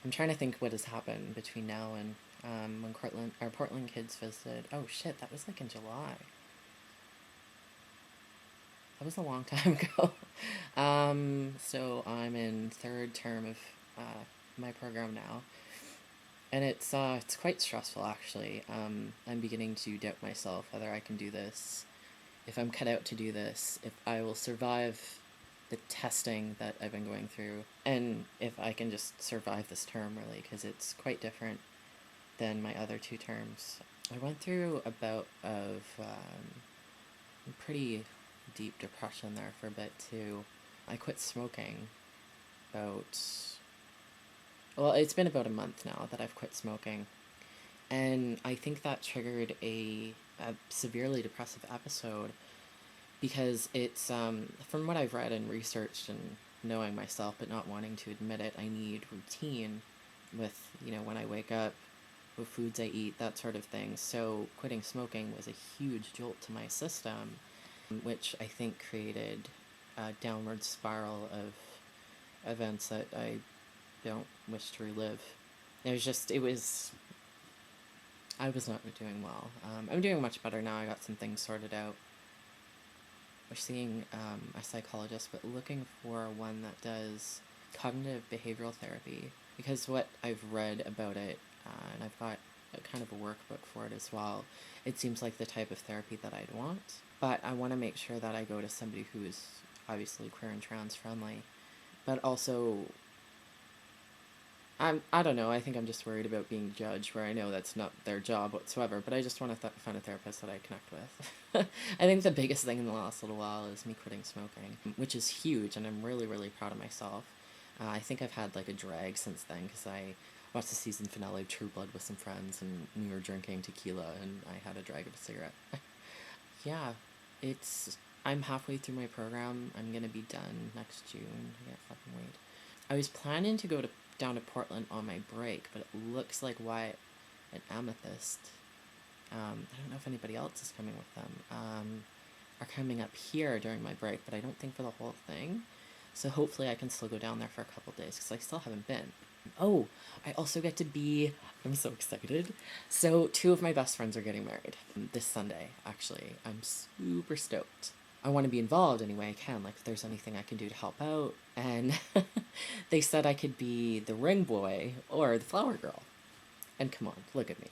I'm trying to think what has happened between now and when Portland kids visited. Oh shit, that was like in July. That was a long time ago. So I'm in third term of my program now, and it's quite stressful actually. I'm beginning to doubt myself whether I can do this, if I'm cut out to do this, if I will survive the testing that I've been going through, and if I can just survive this term really, because it's quite different than my other two terms. I went through a bout of pretty deep depression there for a bit too. I quit smoking about, well, it's been about a month now that I've quit smoking. And I think that triggered a severely depressive episode because it's, from what I've read and researched and knowing myself but not wanting to admit it, I need routine with, when I wake up, with foods I eat, that sort of thing. So quitting smoking was a huge jolt to my system, which I think created a downward spiral of events that I don't wish to relive. I was not doing well. I'm doing much better now. I got some things sorted out. We're seeing a psychologist, but looking for one that does cognitive behavioral therapy. Because what I've read about it, and I've got a kind of a workbook for it as well, it seems like the type of therapy that I'd want. But I want to make sure that I go to somebody who is obviously queer and trans friendly, but also I don't know. I think I'm just worried about being judged, where I know that's not their job whatsoever. But I just want to find a therapist that I connect with. I think the biggest thing in the last little while is me quitting smoking, which is huge, and I'm really, really proud of myself. I think I've had like a drag since then because I watched the season finale of True Blood with some friends, and we were drinking tequila, and I had a drag of a cigarette. Yeah, it's. I'm halfway through my program. I'm gonna be done next June. I can't fucking wait. I was planning to go down to Portland on my break, but it looks like Wyatt and Amethyst, I don't know if anybody else is coming with them, are coming up here during my break, but I don't think for the whole thing. So hopefully I can still go down there for a couple days, because I still haven't been. Oh, I also get to be, I'm so excited. So two of my best friends are getting married this Sunday, actually. I'm super stoked. I want to be involved any way I can, like if there's anything I can do to help out. And they said I could be the ring boy or the flower girl. And come on, look at me.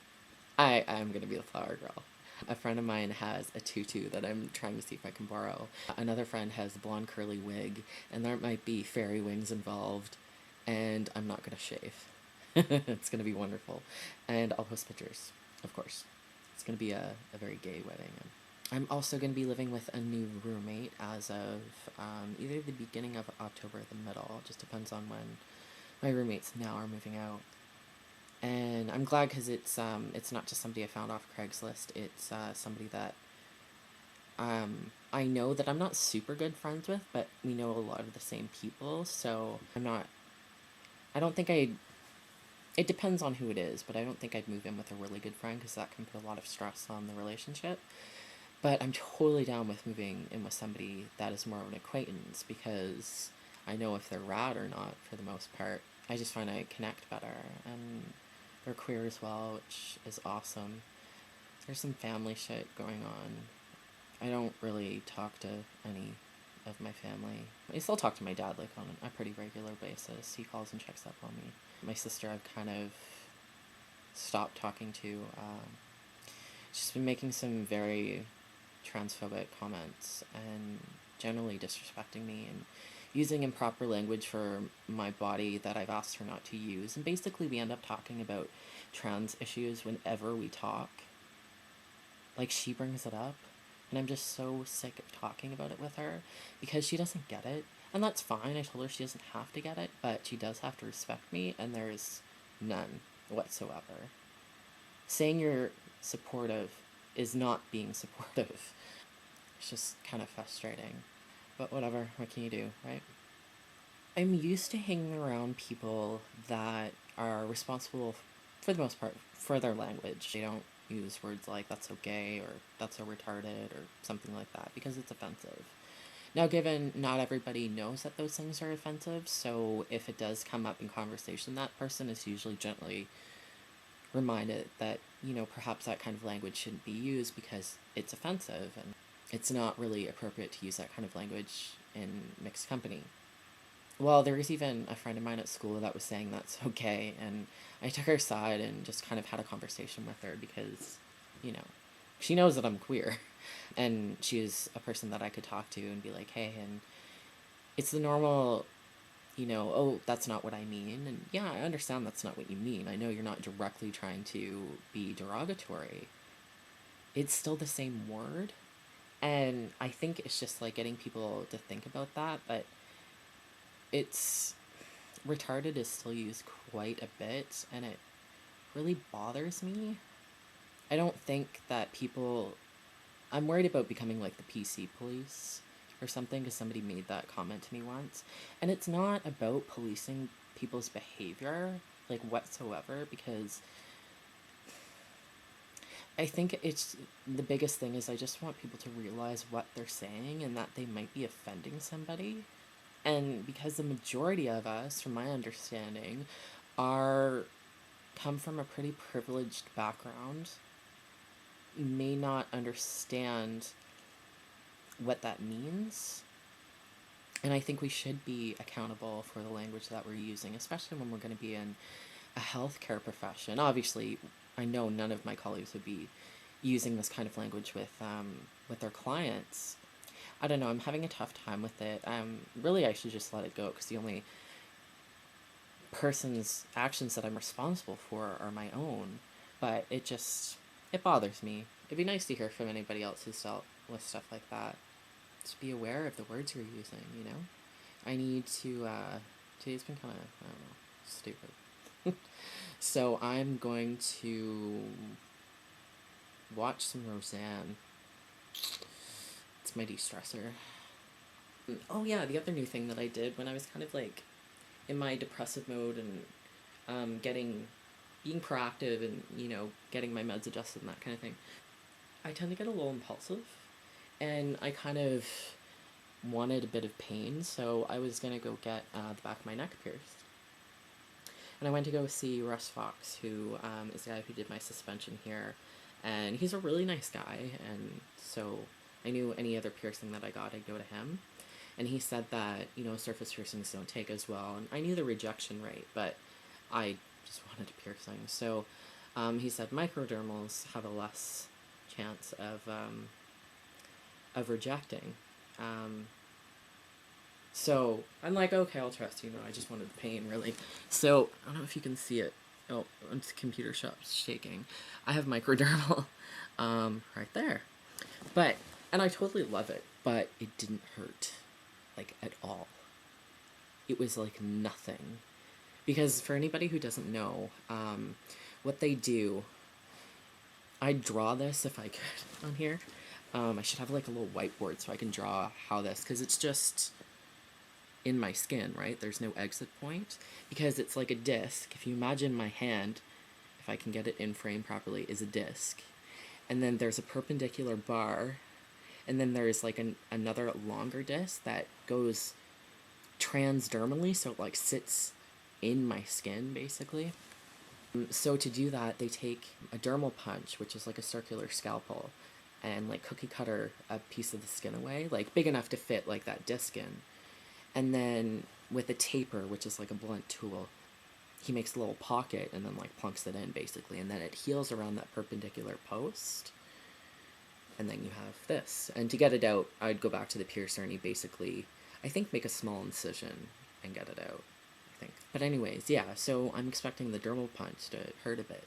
I'm going to be the flower girl. A friend of mine has a tutu that I'm trying to see if I can borrow. Another friend has a blonde curly wig, and there might be fairy wings involved, and I'm not going to shave. It's going to be wonderful. And I'll post pictures, of course. It's going to be a very gay wedding. I'm also going to be living with a new roommate as of either the beginning of October or the middle. It just depends on when my roommates now are moving out. And I'm glad because it's not just somebody I found off Craigslist. It's somebody that I know that I'm not super good friends with, but we know a lot of the same people. So I don't think it depends on who it is, but I don't think I'd move in with a really good friend because that can put a lot of stress on the relationship. But I'm totally down with moving in with somebody that is more of an acquaintance because I know if they're rad or not for the most part. I just find I connect better, and they're queer as well, which is awesome. There's some family shit going on. I don't really talk to any of my family. I still talk to my dad like on a pretty regular basis. He calls and checks up on me. My sister I've kind of stopped talking to. She's been making some very transphobic comments and generally disrespecting me and using improper language for my body that I've asked her not to use. And basically, we end up talking about trans issues whenever we talk. Like, she brings it up, and I'm just so sick of talking about it with her because she doesn't get it. And that's fine. I told her she doesn't have to get it, but she does have to respect me, and there's none whatsoever. Saying you're supportive is not being supportive. It's just kind of frustrating. But whatever, what can you do, right? I'm used to hanging around people that are responsible, for the most part, for their language. They don't use words like that's so gay or that's so retarded or something like that because it's offensive. Now, given not everybody knows that those things are offensive, so if it does come up in conversation, that person is usually gently reminded that, perhaps that kind of language shouldn't be used because it's offensive and it's not really appropriate to use that kind of language in mixed company. Well, there was even a friend of mine at school that was saying that's okay, and I took her aside and just kind of had a conversation with her because, you know, she knows that I'm queer, and she is a person that I could talk to and be like, hey, and it's the normal, oh, that's not what I mean, and yeah, I understand that's not what you mean. I know you're not directly trying to be derogatory. It's still the same word, and I think it's just like getting people to think about that, but it's retarded is still used quite a bit, and it really bothers me. I don't think that people. I'm worried about becoming like the PC police or something because somebody made that comment to me once. And it's not about policing people's behavior, like whatsoever, because I think it's the biggest thing is I just want people to realize what they're saying and that they might be offending somebody. And because the majority of us, from my understanding, are come from a pretty privileged background, may not understand what that means. And I think we should be accountable for the language that we're using, especially when we're going to be in a healthcare profession. Obviously, I know none of my colleagues would be using this kind of language with their clients. I don't know. I'm having a tough time with it. Really, I should just let it go because the only person's actions that I'm responsible for are my own. But it bothers me. It'd be nice to hear from anybody else who's dealt with stuff like that. Just be aware of the words you're using, I need to, today's been kind of, I don't know, stupid. So I'm going to watch some Roseanne. It's my de-stressor. Oh yeah, the other new thing that I did when I was kind of like in my depressive mode and being proactive and, getting my meds adjusted and that kind of thing, I tend to get a little impulsive and I kind of wanted a bit of pain, so I was going to go get the back of my neck pierced. And I went to go see Russ Fox, who is the guy who did my suspension here, and he's a really nice guy, and so I knew any other piercing that I got, I'd go to him. And he said that, surface piercings don't take as well, and I knew the rejection rate, but I just wanted a piercing. So he said microdermals have a less chance of rejecting. So I'm like, okay, I'll trust you. I just wanted the pain, really. So I don't know if you can see it. Oh, it's computer shop's shaking. I have microdermal right there. And I totally love it, but it didn't hurt, like, at all. It was like nothing. Because for anybody who doesn't know, what they do, I'd draw this if I could on here. I should have like a little whiteboard so I can draw how this, because it's just in my skin, right? There's no exit point, because it's like a disc. If you imagine my hand, if I can get it in frame properly, is a disc. And then there's a perpendicular bar, and then there's like another longer disc that goes transdermally, so it like sits in my skin, basically. So to do that, they take a dermal punch, which is like a circular scalpel, and like cookie cutter a piece of the skin away, like big enough to fit like that disc in. And then with a taper, which is like a blunt tool, he makes a little pocket and then like plunks it in, basically, and then it heals around that perpendicular post. And then you have this. And to get it out, I'd go back to the piercer and he basically, I think, make a small incision and get it out, I think. But anyways, yeah, so I'm expecting the dermal punch to hurt a bit.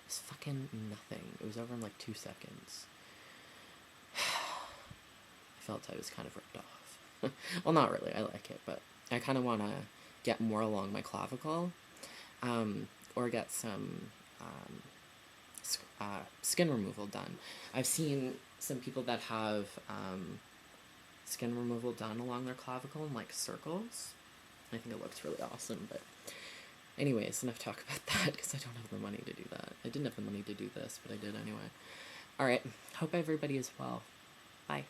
It's fucking nothing. It was over in like 2 seconds. I felt I was kind of ripped off. Well, not really, I like it, but I kind of want to get more along my clavicle, or get some skin removal done. I've seen some people that have skin removal done along their clavicle in like circles. I think it looks really awesome, but anyways, enough talk about that because I don't have the money to do that. I didn't have the money to do this, but I did anyway. Alright, hope everybody is well. Bye.